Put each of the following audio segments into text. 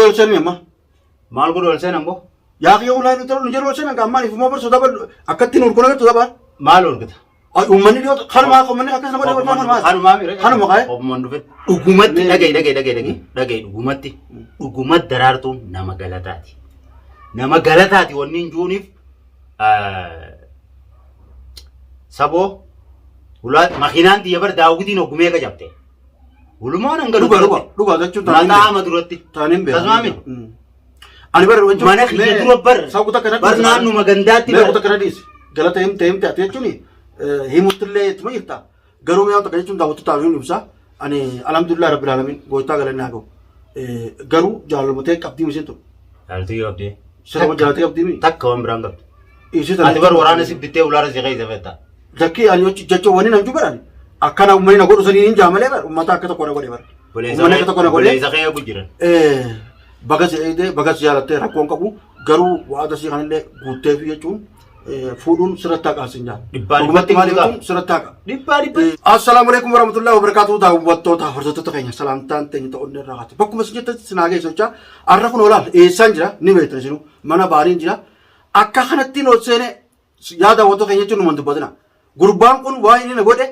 guru sen memang. Maal guru sen ambo? Ya ki ulai nu terus nujar sen enggak mani mau bersudah ber akatin urkona tu apa? Maal urkata. Ay umman dia kan mak umman akas nama dia kan mak. Kan mak ay. Obman dufe. Ugumatti dagay ugumatti. Ugumat darartu nama galatati. Nama galatati wanni junif sabo ulat makinan dia ber Daawudin ogume ka jabte. Uluman anggalu lupa jechun mata maduratti. Tanim be. Tasmami. Ani ber Mana khiyya duro bar. Sabu tak kena. Bar nanu magandati ber. Tak kena dis. Galata tem te ate chuni. Himutle tuma irta. Garu me tak jechun Daawud ta yun bisa. Ani alhamdulillah rabbil alamin goita galana go. Garu jalal mate kapdi musin tu. Alti abdi. Sama jalati kapdi mi. Tak kawam berangkat. Isi Ati bar warana sib ditte ular sigai zaveta. Jaki ani jecho wani nam jubaran. Akana umani na goru sani ninja male bar umata kata kora gode bar. Umani kata kora gode. Boleh zakai abu jiran. Bagas jalate rakon kabu garu wada si kanile gute fi jechun fudun sirata ka sinja. Ugumatti malikum sirata ka. Dipa. Assalamualaikum warahmatullahi wabarakatuh. Da wattota horzota kanya salamtan tenita onna ragata. Bakkuma sinjata sinage socha arrafun olal sanjira ni betra sinu mana barin jira akka kanatti no sene yada wato kanya chunu mandu badana. Gurbaan kun waa inni na godhe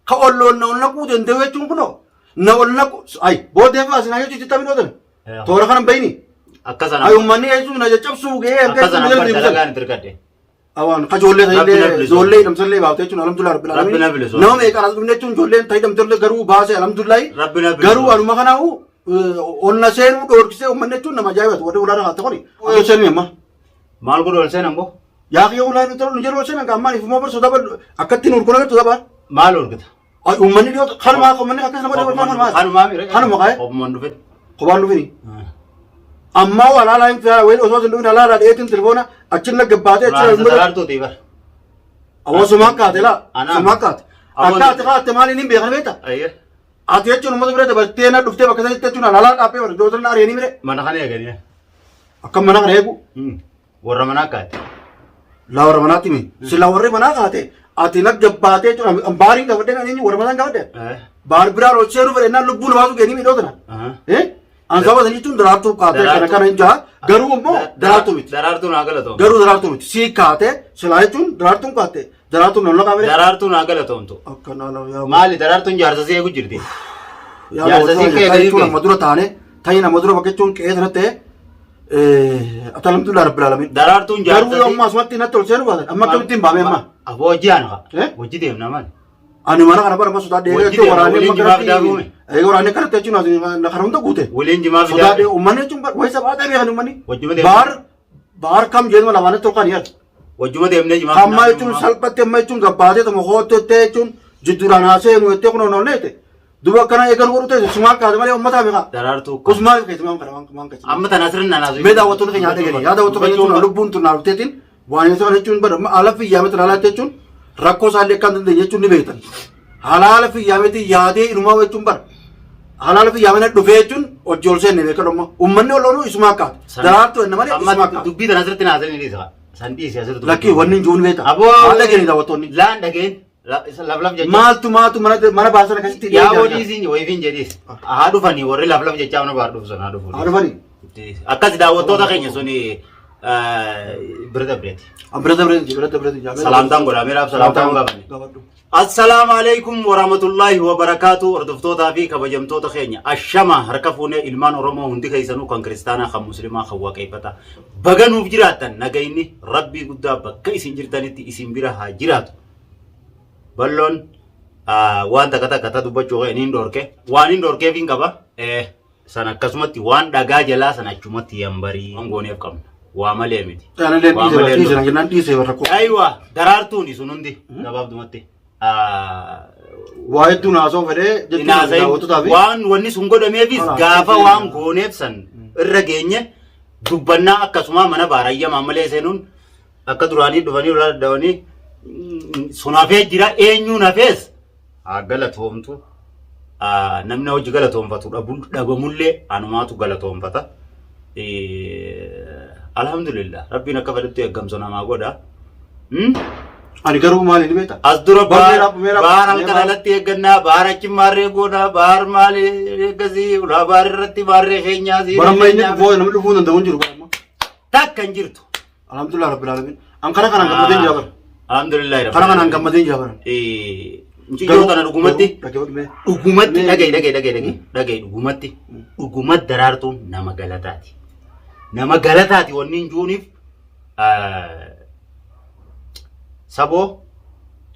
ka olloon na onna ku dandewe chun kuno na onna ku ay bode fa sinage chitti tamin odan. Tora kanan bayni. Akkasana. Ay ummanni yesu na jachabsu ge akkasana bardalagan terkade. Awan ka jolle tayde jolle namsalle baawte chun alhamdulillah rabbil alamin. Naw me karas dumne chun jolle taydam terle garu baase alhamdulillah. Garu anuma kanau onna senu dorkise ummanne chun na majayat wode ulara hatta koni. Oyo sen memma. Mal guru sen ambo. Ya ki ulai nu terus nujar sen enggak mani mau bersudah ber akatin urkona tu apa? Mal urkata. Ay ummanni dia kan mak ummanni akas nama dia kan mak. Kan mak ay. Obman dufe. Koban lu ni. Amma wala la infra wel oswa lu na la ra etin telefona achinna gabbate Darar tu tibar. Awo sumakat la. Sumakat. Akka ta ta mali nim be kan beta. Ayya. Ati chun mo bre bar tena dufte bakata te chun la la ape bar do na re ni mere. Mana khane agani. Akka mana regu. Warra mana kat. La warra mana timi. Sila warre mana kate. Ati nak gabbate chun ambari ka wade na ni warra mana ka wade. Bar bra ro cheru bre na lubbul wasu ge ni mi do na. Ansawa dani chun daratu kate kana inja garu mo daratu mit. Darartu nagalato. Garu daratu mit. Si kate selai chun daratu kate. Daratu nollo ka mere. Darartu nagalato onto. Akka na la ya. Mali darartu jarsa se gujirti. Ya si ke chun madura tane. Thayina madura bakke chun ke dharate. Alhamdulillah rabbil alamin. Darartu jarsa. Garu amma asmatti na tol senu bada. Amma kabitin ba me amma. Abo jian ka. Wajji dem na man. Ani mana kana bara masuda de ke warane makarati. Ay warane karate chun na kharunda gute. Wulen jima bi. Suda de umane chun waisa bada be hanu mani. Wajjuma dem. Bar kam jel mala wane to kaniyat. Wajjuma dem ne jima. Amma chun salpatte mai chun gabade to mohote te chun jidurana se ngote kono no lete. Duba kana ekan urute suma ka male ummata me ka. Darartu. Kusma ke tumam kana man ka. Amma tanasrin na nazu. Meda wato ke yade gani. Yada wato ke chun lubun tun na tetin. Wani so chun bar ala fi yamet ala te chun. Rakko sale kan de chun ni betan. Halal fi yameti yade inuma we chun bar. Halal fi yamena dufe chun o jolse ne ka dum. Ummanne lolu isma ka. Darartu ne male isma ka. Dubbi tanasrin tinasrin ni sa. Sandi siyasat. Laki wannin jun beta. Abo ala gani da wato ni. Land again. Laflaf jecha. Matu mana bahasa na kasi. Ya wodi sin wo ifin jedis. Ahadu fani worre laflaf jecha na bar dufsan hadu fani. Hadu fani. Akas da woto ta kenya soni brother bread. Brother bread. Salam tango da mera salam tango gabani. Assalamu alaikum warahmatullahi wabarakatuh. Ordoftota fi kabajamtota kenya. Ashama harkafune ilman oromo hundi kaysanu kan kristana kan muslima kan waqifata. Baganu jiratan nagaini rabbi gudda bakka isin jirtanitti isin bira ha jiratu. Ballon waan takata dubbachuu qaba inni dorke waan inni dorkeef hin qaba sana akkasumatti waan dhagaa jalaa sana achumatti yambarii angooneef qabna waa malee miti. Aywa daraartuun sun hundi gabaabdumatti. Waa hedduu naasoo fedhee waan wanni sun godhameefis gaafa waan gooneef san irra geenye dubbannaa akkasuma mana baarayyamaa malee seenuun akka duraanii dhufanii ulaa dadhabanii sunaafee jira eenyuun hafees galatoomtu namni hojii galatoomfatu dhabamullee anumaatu galatoomfata. Alhamdulillah rabbiin akka fedhetti eeggamsa namaa godha. Ani garuu maali ni beekta? As dura Meera- baar halkan alatti eeggannaa baar achi maarree goonaa baar maali eeggasii ulaa baar irratti maarree keenyaa Baramma inni dhufoo namni dhufuu danda'u hin jiru baramma. takka hin jirtu. Alhamdulillah rabbil alamin. An kana kanaan gammadeen jira bara. Alhamdulillah. Kana kanaan gammadeen jira bara. Mucayyoo kana dhugumatti dhugumatti dhagee. dhagaye dhugumatti daraartuun nama galataati. Nama galataati wanni hin juuniif saboo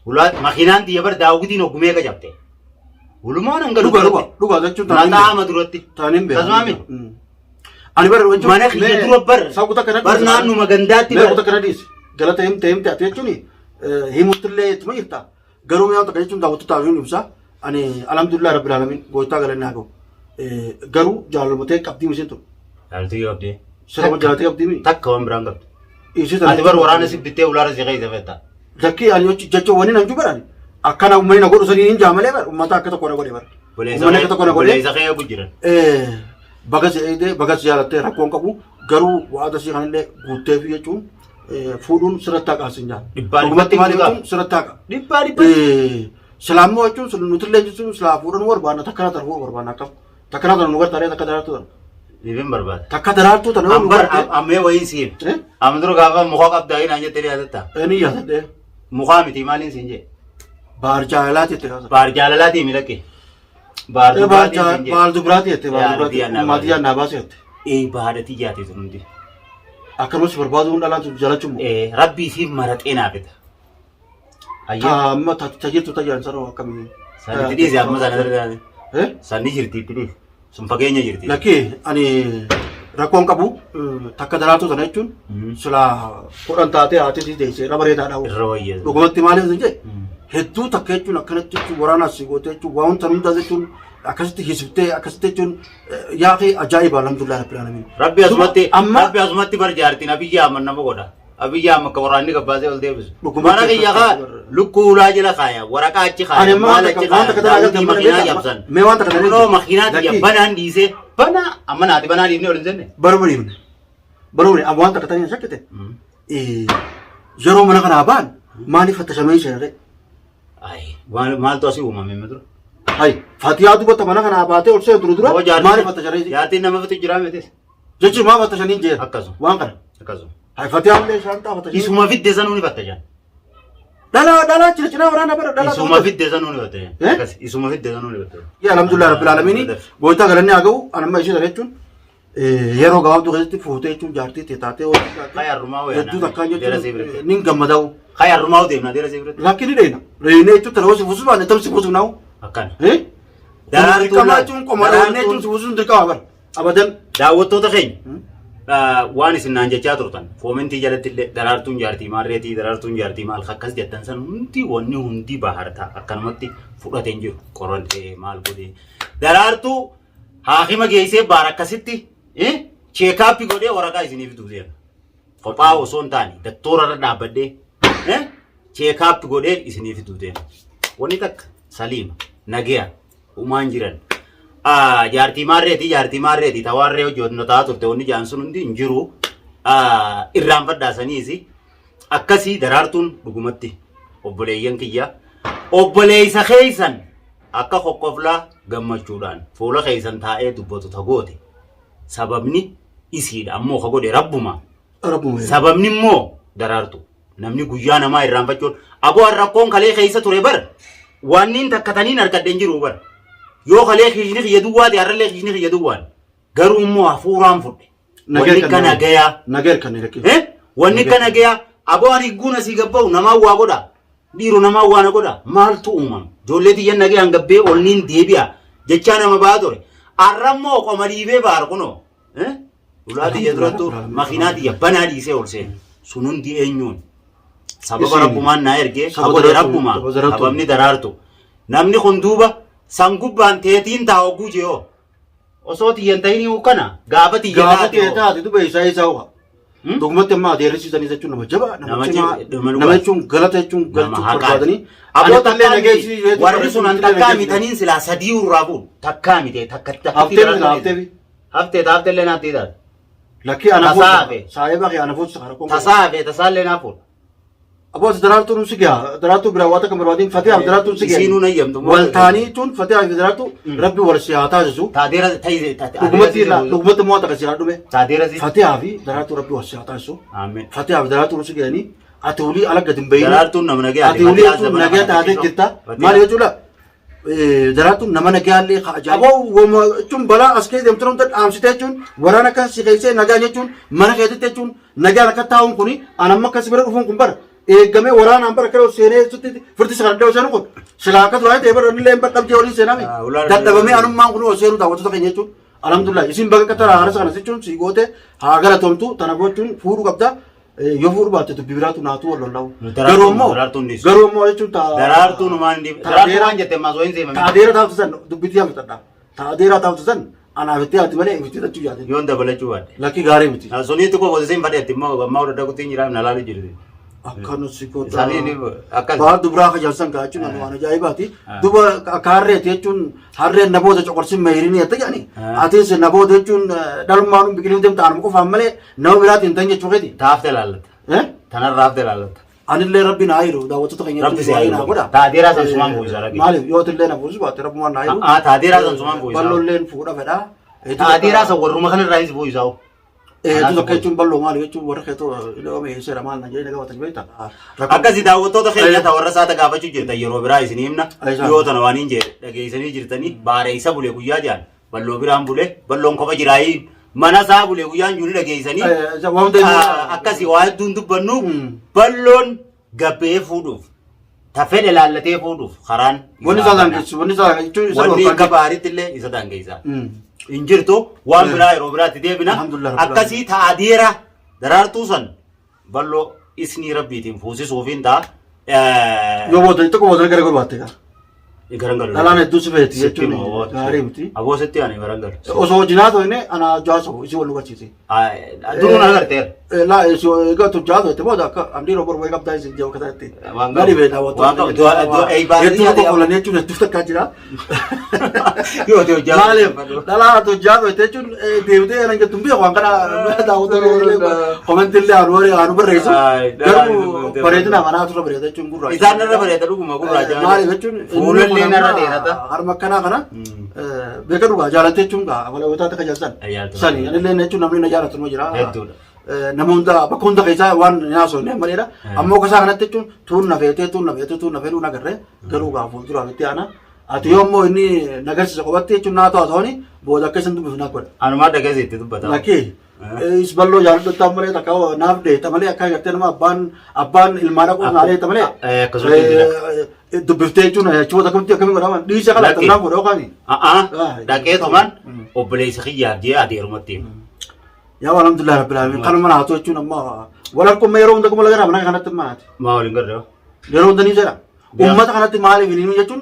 ulaa makiinaan xiyya bar daawwitiin oggumee qajabte. Ulumaan hanga Dhugaa jechuun mataama duratti. taaniin beeku. Tasmaami. Ani bara wancu Mana kiyya dura sakuta kana bar naannuma gandaatti sakuta kana dhiisi. Galata himte ati jechuun himuttillee ittuma jirta. Garuu mi'aa takka jechuun daawwatu taa'uun ibsa. Ani alhamdulillah rabbil alamin gootaa galannaa gahu. Garuu jaalalmatee qabdii misiin ture. Jaaltii qabdee. Sirama jaalatee qabdii mi? Takka waan biraan qabdu. Isi Ati bar waraana si bittee ulaara si keessa fetta. Jakkii ani jecha wani nan jubaran. Akkana uummanni na godhu sanii hin jaamalee bara uummata akka tokko na godhe bara. Uummanni akka tokko na godhe. Buleessa kee jiran. Bagas jaalattee rakkoon qabu garuu waada si kanallee guuttee fi jechuun fuudhuun sirratti haqa asin jaan. Dhugumatti maal jechuun sirratti haqa. Silaammoo jechuun nutillee jechuun silaa fuudhan barbaanna takkana tarfuu barbaanna akkam. Takkana tarfuu nu gartaaree takka daraartuu tana. Dhiibin barbaada. Takka daraartuu tana yoo nu gartee. Ammee wayii siin. Amma dura gaafa mukaa qabdaa hin jettee yaadatta. Ni yaadadhee. Mukaa miti maaliin siin jee. Baar jaalalaati itti kaasa. Baar jaalalaatii miidhagee. Baal dubiraati jette maatii yaannaa baasee jette. Baadhatii jaatee sun hundi. Akkanumas barbaaduun dhalaatu jalachuun. Rabbii siif maraxee naafeta. Amma tajirtu tajaajila sarara akkamii. Sanni dhiise amma sana dargaane. Sanni jirti itti dhiise. Sun fageenya jirti. Lakkee ani rakkoon qabu takka daraartuu sana jechuun silaa kudhan taatee haati si deessee irra bareedaadha. Irra wayyaa. Dhugumatti maaliif hin jee hedduu takka jechuun akkanatti jechuun waraanaas si gootee jechuun waan hundaa hundaa jechuun akkasitti hiisiftee akkasitti jechuun yaaqii ajaa'iba alhamdulillah rabbil alamin. Rabbi asumatti bar jaartiin abiyyi amma nama godha. Abiyyi amma akka waraanni gabbaasee ol deebisu. Mana kiyya kaa lukkuu ulaa jala kaaya waraqaa achi kaaya maal achi kaaya daawwitii makiinaa yabsan. Mee waan takka Kunoo makiinaa xiyya banaan dhiisee banaa amma naati banaa dhiifnee ol hin jenne. Baruma amma waan takka ta'anii shakkite yeroo mana kanaa ba'an maaliif fattashamee ishee Maaltu asii uumame dura? Fatiyaa dubbata mana kanaa baatee ol seentu dura maaliif fattashamee jaartiin nama fiti jiraa mitis. jechuun maa fattasanii jee Akkasuma. waan kana. Akkasuma. Fatiyaan illee shaantaa fattasanii. Isuma fidde sanuu ni fattashan. Dhalaa cinaa waraana bara dhalaa. Isuma fidde sanuu ni fattashan. Akkas isuma fidde sanuu ni fattashan. Yaa alhamdulillah rabbil alamin gootaa galanni haa ga'u anamma ishee sana jechuun yeroo gabaabduu keessatti fuutee jechuun jaartii taatee Kayarrumaa hedduu takkaan jechuun nin gammada'u. Kayarrumaa deemna deera seebirratti. Lakki ni deena. Reeyinee jechuun tana hosi fuusuuf baane tamsi fuusuuf naa'u. Akkana. Daraartuu jechuun qomadaan jechuun fuusuun dirqama bara. Abadan. Daawwattoota keenya waan isin naan jechaa turtan koomentii jalatti illee daraartuun jaartii maarreetii daraartuun jaartii maal akkas jettan san hundi wanni hundi bahartaa akkanumatti fudhateen jiru qorantee maal godhee daraartuu haakima geessee baar akkasitti cheekaappii godhee waraqaa isiniif duuseera. Kophaa osoo hin taane daktoorarra dhaabbadhee cheekaappii godhee isiniif duuseera. Wanni takka saliima nagaya uumaan jiran. Jaartii maarreetii tawaarree hojjetaa turte wanni jaan sun hundi hin jiru irraan fadhaasaniisi akkasii daraartuun dhugumatti obboleeyyan kiyya obboleeysa keeysan akka qoqqoflaa gammachuudhaan fuula keeysan taa'ee dubbatu tagoote sababni isiidha ammoo ka godhe rabbuma sababni immoo daraartu namni guyyaa namaa irraanfachuun aboo rakkoon kalee keeysa ture bar wanniin takkataniin harkadheen jiru bar yoo kalee kiishni kiyya duwwaati harralee kiishni kiyya duwwaan garuu immoo hafuuraan fudhe wanni kana gayaa wanni kana gayaa aboo ani guuna sii gabba'u namaa waa godha dhiiru namaa waa na godha maaltu uumama ijoollee xiyyan nagayaan gabbee olniin deebi'a jechaa nama ba'aa ture arrammoo qoma dhiibee baar kunoo ulaa xiyya durattu makiinaa xiyya banaa dhiisee ol seenu sun hundi eenyuun sababa rabbumaan naa ergee sababa rabbumaa sababni daraartu namni kun duuba san gubbaan teetiin taa oguu jiyoo osoo xiyyan ta'inii kana gaafa xiyya taate duba isaa isaa uha dhugumatti ammaa adeerrisiisanii jechuun nama jabaa nama jechuun galata jechuun galchuuf barbaadanii aboota illee warri sun an takkaa mitaniin silaa sadii urraa fuudhu takkaa mitee takkatti haftee illee naaf dhiitaa lakkii anafuut saayee bakee anafuut sakara tasaafe tasaallee naaf fuudhu أبوس دراتو نسيجا دراتو براواتك مروادين فتيا دراتو نسيجا سينو نيم والثاني تون فتيا في دراتو ربي ورسيها تاجزو تعديرة تاي لقمتي لا لقمت موتا كسيرادو به تعديرة زي فتيا في دراتو ربي ورسيها تاجزو آمين فتيا في دراتو نسيجا يعني أتولي على قدم بين دراتو نمنا جاي أتولي أتولي نجاة هذه كتا ما ليه جولا دراتو نمنا جاي اللي خاجا أبو وما تون بلا أسكت يوم ترون تد أمسيته تون ورانا كان سيكيسه نجاة تون منا كده تون نجاة كتاهم كوني أنا ما كسبنا كفون كمبر game waraana ambara kero seenee sutti furti sagadde osanu kun silaakat waa'ee ta'e bara illee bakka qabjee waliin seename dadhabamee anummaan kun seenu daawwattoota keenya jechuun alhamdulillah isin bakka qattara haala sana jechuun si goote haa galatomtu tana gochuun fuudhu qabda yoo fuudhu baatte dubbi biraatu naatu wallollaa'u garuu immoo jechuun daraartuu numaan dhiib daraartuu waan jettee maasoo hin seemame taadeera taaftu san dubbitti haamtadha taadeera taaftu san anaaf itti haati malee itti hidhachuu yaade yoon dabalachuu baadde lakkii gaarii miti suniitti koo boosiseen fadheetti immoo ammaa wadda kuttiin jiraam na laalu jirti akkanu si kota isaanii akkas baa dubraa kajalsan kaa jechuun waan ajaa'ibaati duba akaarreeti jechuun harreen naboota coqorsin meeyiriin yetta jedhani atiis naboota jechuun dhalummaan biqiluu deemta anuma qofaan malee nama biraatiin tan jechuu keeti taafte laallata tanarra hafte laallata anillee rabbi naa hiru daawwattoota keenya rabbi si naa godha taadeeraa san sumaan buusa rabbi maaliif yoo tillee na buusu baate rabbumaan naa hiru taadeeraa san sumaan buusa ballolleen fuudha fedhaa taadeeraa san warruma kanarraa is buusaa'u tu tokko jechuun balloo maali jechuun warra keetoo iloome seera maal na jedhee gabatan beekta akkasii daawwattoota keenya ta'e warra saata gaafachuu jirtan yeroo biraa isin himna yoo tana waan hin jedhe dhageessanii jirtanii baareessa bulee guyyaa jaan balloo biraan bulee balloon kofa jiraayii mana isaa bulee guyyaan jiru dhageessanii akkasii waa hedduun dubbannu balloon gabbee fuudhuuf tafedhe laallatee fuudhuuf karaan wanni isaa daangeessu wanni akka baariitti illee isa daangeessaa injirtu waan biraa yeroo biraatti deebina akkasii taadeera daraartuu san balloo isnii rabbiitiin fuusisuufiin ta'a yoo boota tokko boota gara gurbaatti gaa garangalu dhalaan hedduu si feeti jechuun gaarii miti aboosetti ani garangalu osoo jinaatoo inni ana jaaso isi wal hubachiise duruun agarteera laa isi egaa tu jaaso itti booda akka amdii roobor wayii qabdaa isin jeewu kataa itti gadi bee daawwattoota hedduu tokko fuulanii jechuun hedduu takkaa jira maaliif dhalaa tu jaaso itti jechuun deemtee ana jettu mbii waan kana daawwattoota komentii illee anu barreessu garuu bareedina manaa turre bareeda jechuun gurraacha isaan irra bareeda dhuguma gurraacha maaliif jechuun fuulallee narra dheerata harma akkanaa kana beeka dhugaa jaalatte jechuun gaa walawwataa takka jalsan sani anillee jechuun namni na jaalatu numa jira nama hunda bakka hunda keessaa waan nyaasoo inni maleedha ammoo gosaa kanatti jechuun tuun na feetee dhuun agarree garuu gaa fuulduraaf itti aana ati yoommoo inni nagarsiisa qobatti jechuun naa to'a ta'oni booda akka isin dubbifna godha anumaa dhageessa itti dubbata lakkii isballo jaaladhu malee takka naaf deeta malee akka gartee nama abbaan ilmaa dhaquu naa deeta malee dubbiftee jechuun jechoota kamti akkamii godhaman dhiisa kana xannaan godha yookaan dhaqee tuman obboleessa kiyyaaf jee adeerumatti yaa alhamdulillah rabbil alamin kan mana haatu jechuun amma wal kuma yeroo hunda kuma lagara mana kanatti maati maa waliin garra yeroo hunda ni jira ummata kanatti maaliif hin jechuun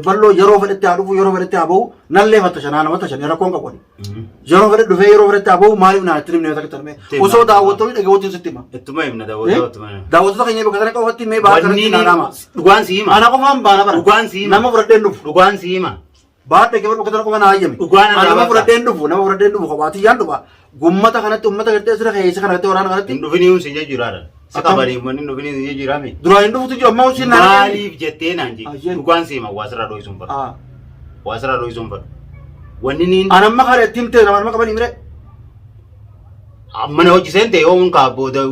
balloo yeroo fedhetti haa dhufu yeroo fedhetti haa bahu nallee fattashanaa nama tashan rakkoon qabu yeroo fedhe dhufee yeroo fedhetti haa bahu maaliif naa itti himne takka tarmee osoo daawwattoonni dhagawwatiin sitti hima ittuma himna daawwattoota keenya bakka sana qofatti mee baata kanatti naanama dhugaan si hima ana qofaan baana bara dhugaan si hima nama fudhadheen dhufu dhugaan si hima baadhe kee bakka sana qofa naa hayyame nama fudhadheen dhufu qofaatiyyaan dhufa gummata kanatti ummata gartee sira keessa kanatti waraana kanatti hin dhufini hin sin jiraadha sakabari manni dhufini hin jiraame dura hin dhufutu jiru amma usin maaliif jettee naan je dhugaan si hima waasira dho'isuun bara waasira dho'isuun bara wanni niin anamma kare timte nama qabani mire amma na hojii seente yoo unka booda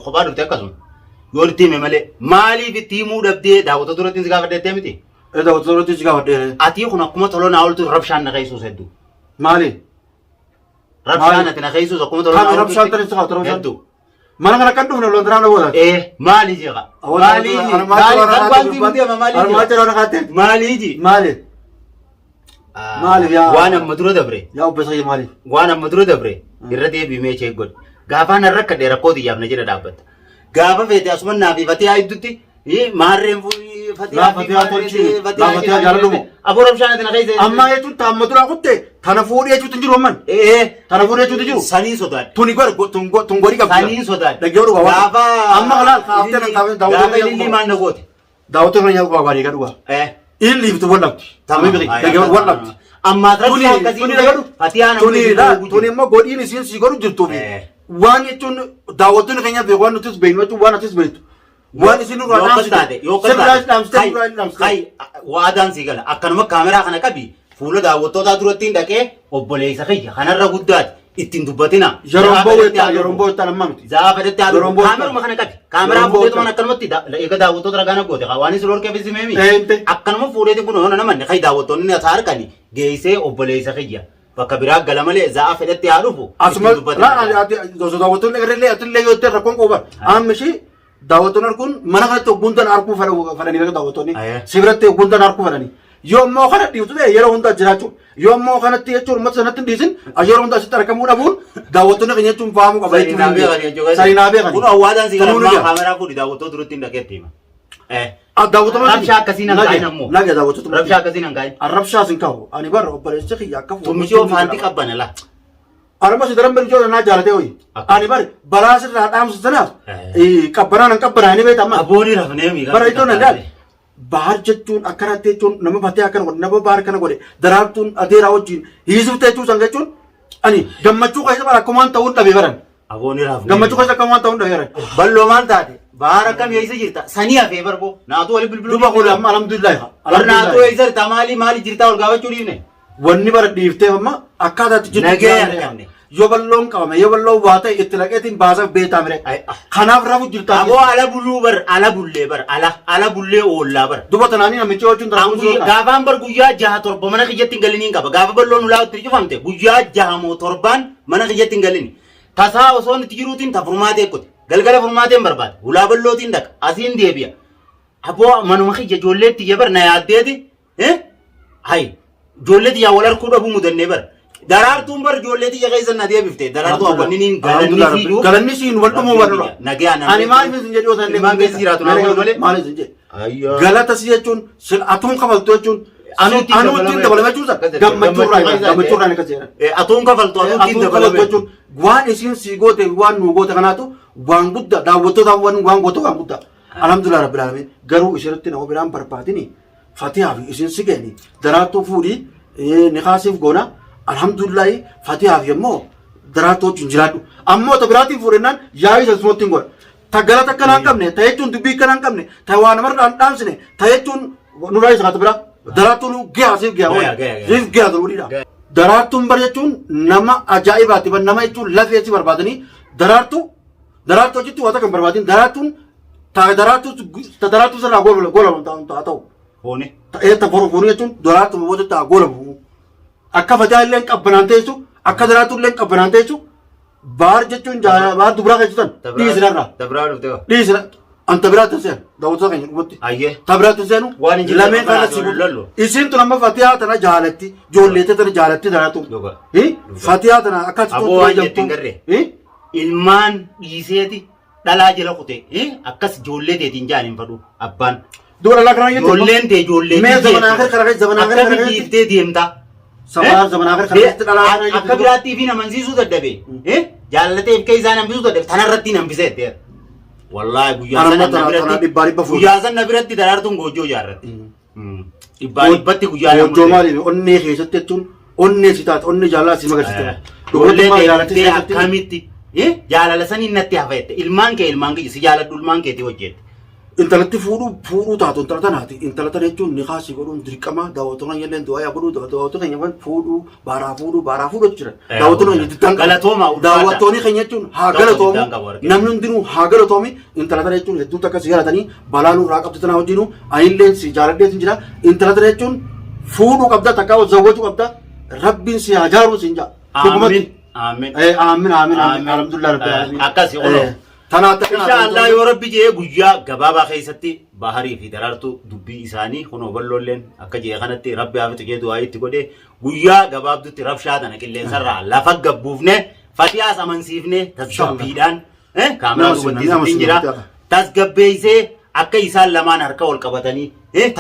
kophaa dhufte akkasuma yoo itti hime malee maaliif itti himuu dhabdee daawwata duratti si gaafadheettee miti daawwata duratti si gaafadhee ati kun akkuma toloo naa ooltu rabshaan na keessuus hedduu maali rabshaan ati na keessuus akkuma toloo naa ooltu rabshaan tani si gaafatu hedduu mana kana kan dhufne loon na booda maali jeqa maali maali maaliif yaa waan amma dura dabre yaa ubbisa maaliif waan amma dura dabre irra deebimee chee god gaafaan harrakka dheera kooti yaafna jedha dhaabbata gaafa feete asuma naafi fatee haiddutti maarreen fatee jaaladhumo aboo rabshaan ati na keessa amma jechuun taamma dura kutte tana fuudhee jechuutu jiru amman tana fuudhee jechuutu jiru sanii sodaadhe tuni tungori qabdi sanii sodaadhe dhaggee dhugaa gaafa amma kalaal kaaftee na kaafee gaafa ililii maan na goote daawwatee kana nyaatu baabaarii ga dhugaa illiiftu wallabdi taamee biri dhaggee wallabdi amma rabshaan akkasii ati yaa tuni immoo godhiin isiin si godhu jirtuufi waan jechuun daawwattoonni keenyaaf waan nutis beeknu jechuun waan atis beektu waan isin irraa dhaamsite sirraa dhaamsite irraa dhaamsite kai waadaan si gala akkanuma kaameraa kana qabi fuula daawwattootaa duratti hin dhaqee obboleessa kiyya kanarra guddaati ittiin dubbatina yeroon boo'ettaan amma miti zaafadatti haadhu kaameruma kana qabi kaameraa fuudheetu man akkanumatti eega daawwattoota ragaan goote waan isin ol keessa meemi akkanuma fuudheetiin kun hoona namanne kai daawwattoonni as harkani geessee obboleessa kiyya bakka biraa gala malee zaafadatti haa dhufu asuma daawwattoonni egarellee atillee yoo ta'e rakkoon qooban ammishi daawwattoonni arguun mana kanatti ogguntaan arguu fedhanii daawwattoonni sibiratti ogguntaan arguu fedhanii yoo immoo kana dhiibtu ta'e yeroo hundaa jiraachuu yoo immoo kanatti jechuun uummata sanatti hin dhiisin yeroo hundaa asitti argamuu dhabuun daawwattoonni keenya jechuun fahamuu qaba jechuudha. Sarinaa beekani. Kun awwaadhaan si galan kaameraa fuudhi daawwattoota duratti hin dhaqeetti hima. Daawwattoota rabshaa akkasiin hanqaayin ammoo. Nagee daawwattoota. Rabshaa akkasiin hanqaayin. Arrabshaa sin kaa'u ani barra obboleessa kiyya akka fuudhu. Tummishoo faanti qabbana la. Arama si daran beri joola naa jaalate hoyi. Ani bari balaa sirraa dhaamsu sanaaf qabbanaan hin qabbanaa ni beekama. Aboonii rafnee miidhaa. Bara iddoo nan daal. Bahar jechuun akkanatti jechuun nama fatee akkana godhe nama bahar kana godhe daraartuun adeeraa wajjin hiisuuf jechuun san jechuun ani gammachuu keessa bara akkumaan ta'uun dhabee baran. Aboonii rafnee. Gammachuu keessa akkumaan ta'uun dhabee baran. Balloo maal taate bahar akkam eessa jirta sanii hafee barboo naatu wali bilbiluu. Duba kun amma alhamdulillahi. Naatu eessa jirta maali jirta ol gaafachuu dhiifne. Wanni bara dhiiftee amma akkaataatti jirtu. Nagee argamne. Yoo balloon qabame yoo balloon waa ta'e itti laqeetiin baasaaf beetaa mire. Kanaaf rafu jirta. Aboo ala bulluu bar ala bullee bar ala bullee oollaa bar. Duba tanaanii namichi wajjin darbuu gaafaan bar guyyaa jaha torba mana kiyyatti hin galiniin qaba. Gaafa balloon ulaa itti cufamte guyyaa jaha moo torbaan mana kiyyatti hin galini. Tasaa osoo itti jiruutiin ta furmaatee ekkute. Galgala furmaateen barbaada. Ulaa ballootiin dhaqa. Asiin deebi'a. Aboo manuma kiyya ijoolleetti iyya bar na yaaddeeti. Hayi ijoolleetti yaa wal harkuu dhabuu mudannee bar. Daraartuun bar ijoolleetti ija keessa na deebifte daraartuu hawwanniin galanni siin waldhumuu barra ani maal isin jedhu osan maan keessa jiraatu naa wal malee maal isin jedhu galata si jechuun atuun kafaltu jechuun anuutiin dabalame jechuun gammachuurraa akka jedhan atuun kafaltu anuutiin dabalame jechuun waan isin si goote waan nu goote kanaatu waan guddaa daawwattoota waan goote waan guddaa alhamdulillah rabbil alamin garuu isirratti nama biraan barbaadini fatihaa fi isin si kenni daraartuu fuudhii ni kaasiif goona alhamdulillah fatihaa fi ammoo daraartuu jiraadhu ammoo ta biraatiin fuudhennaan yaa'ii sasumatti hin godha ta galata akkanaa hin qabne ta jechuun dubbii akkanaa hin qabne ta waa namarraa hin dhaamsine ta jechuun nurraa isa kaata biraa daraartuun siif giyaa turuudhiidha. Daraartuun bar jechuun nama ajaa'ibaati bar nama jechuun lafee si barbaadanii daraartuu jechuun wanta kan barbaadin daraartuun ta daraartuu sirraa goolamu haa ta'u. Fooni. Ta fooni jechuun daraartuu booda ta'a goolamu. Akka fataa illee qabbanaan teessu akka daraartuu illee qabbanaan teessu baar jechuun baar dubiraa keessan dhiisinarra. Tabiraa dhuftee dhiisina anta biraa taasisan daawwattoota keenya dhumatti. Ayyee. Tabiraa taasisanu lameen kana si lollo. Isin tun amma fatihaa tana jaalatti ijoolleete tana jaalatti daraartuu. Fatihaa tana akka aboo waan jettiin garree. Ilmaan dhiiseeti dhalaa jala kute akkas ijoollee teetiin jaan hin fadhu abbaan. Dura lakana yetu. Ijoolleen tee ijoollee. Mee zaman akhir akkami dhiiftee deemtaa. Zaman akhir akka biraattii fi namansiisuu dadhabe jaallateef kee isaan hambisuu dadhabe tanarratti hambisee ta'e wallaahi guyyaa sana biratti daraartuun goojjoo ijaarratti dhibbatti guyyaa nama goojjoo maaliif onnee keessatti jechuun onnee si taate onnee jaalala si magarsiisa ijoollee akkamitti jaalala sanii natti hafeette ilmaan kee si jaaladhu ilmaan keetii hojjette. Intalatti fuudhuu taatu intala tanaati intala tana jechuun ni kaasii godhuun dirqama daawwattoota kan jalleen du'aa yaa godhuu daawwattoota keenya waan fuudhuu baaraa fuudhuu jira daawwattoota keenya dittaan daawwattoonni keenya jechuun haa galatoomu namni hundinuu haa galatoomi intala tana jechuun hedduutu akka si galatanii balaa nurraa qabdu tanaa wajjinuu anilleen si jaaladhee sin jira intala tana jechuun fuudhuu qabda takkaa zawwachuu qabda rabbiin si haa jaaru sin jaa. Aamin. Alhamdulillah rabbil alamin. Akkasi olo. Inshallah yoo rabbi jee guyyaa gabaabaa keessatti baharii fi daraartuu dubbii isaanii kunoo balloolleen akka jee kanatti rabbi haafitu jee du'aa itti godhee guyyaa gabaabdutti rabshaa tana qilleensarraa lafa gabbuufne fatihaas amansiifne tasgabbiidhaan kaameraa dubbatti jira tasgabbeessee akka isaan lamaan harka wal qabatanii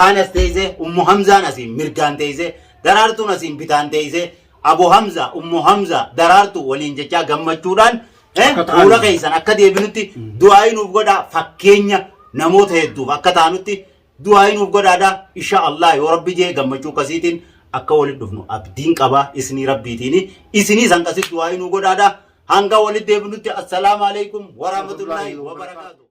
taanas teessee ummu hamzaan asiin mirgaan teessee daraartuun asiin bitaan teessee Abu Hamza ummu Hamza daraartuu waliin jechaa gammachuudhaan fuula keessan akka deebinutti du'aa nuuf godhaa fakkeenya namoota hedduuf akka taanutti du'aa nuuf godhaadha insha Allah yoo rabbi jee gammachuu akkasiitiin akka walitti dhufnu abdiin qaba isinii rabbiitiin isinii san qasitti du'aa nuuf godhaadha hanga walitti deebinutti assalaamu alaykum wa rahmatullahi wa barakaatuh.